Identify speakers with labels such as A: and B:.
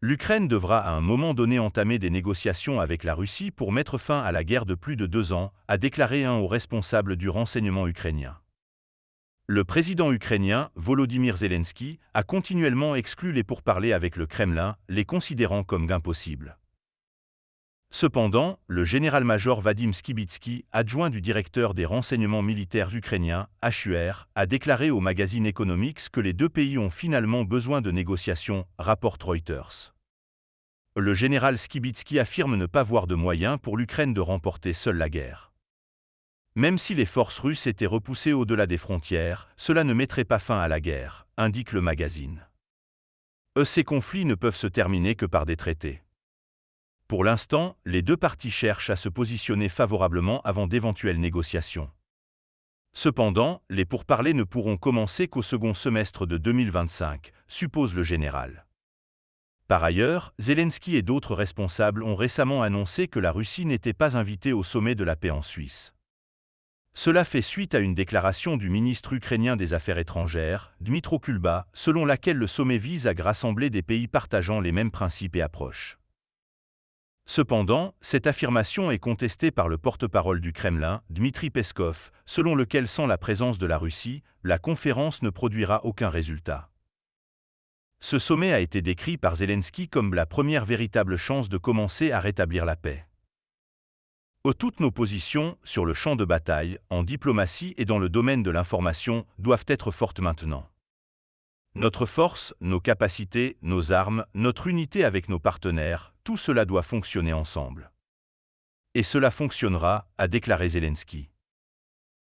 A: L'Ukraine devra à un moment donné entamer des négociations avec la Russie pour mettre fin à la guerre de plus de 2 ans, a déclaré un haut responsable du renseignement ukrainien. Le président ukrainien, Volodymyr Zelensky, a continuellement exclu les pourparlers avec le Kremlin, les considérant comme impossibles. Cependant, le général-major Vadim Skibitsky, adjoint du directeur des renseignements militaires ukrainiens, HUR, a déclaré au magazine Economics que les deux pays ont finalement besoin de négociations, rapporte Reuters. Le général Skibitsky affirme ne pas voir de moyens pour l'Ukraine de remporter seule la guerre. Même si les forces russes étaient repoussées au-delà des frontières, cela ne mettrait pas fin à la guerre, indique le magazine. Ces conflits ne peuvent se terminer que par des traités. Pour l'instant, les deux parties cherchent à se positionner favorablement avant d'éventuelles négociations. Cependant, les pourparlers ne pourront commencer qu'au second semestre de 2025, suppose le général. Par ailleurs, Zelensky et d'autres responsables ont récemment annoncé que la Russie n'était pas invitée au sommet de la paix en Suisse. Cela fait suite à une déclaration du ministre ukrainien des Affaires étrangères, Dmytro Kulba, selon laquelle le sommet vise à rassembler des pays partageant les mêmes principes et approches. Cependant, cette affirmation est contestée par le porte-parole du Kremlin, Dmitri Peskov, selon lequel sans la présence de la Russie, la conférence ne produira aucun résultat. Ce sommet a été décrit par Zelensky comme la première véritable chance de commencer à rétablir la paix. Toutes nos positions, sur le champ de bataille, en diplomatie et dans le domaine de l'information, doivent être fortes maintenant. Notre force, nos capacités, nos armes, notre unité avec nos partenaires, tout cela doit fonctionner ensemble. Et cela fonctionnera, a déclaré Zelensky.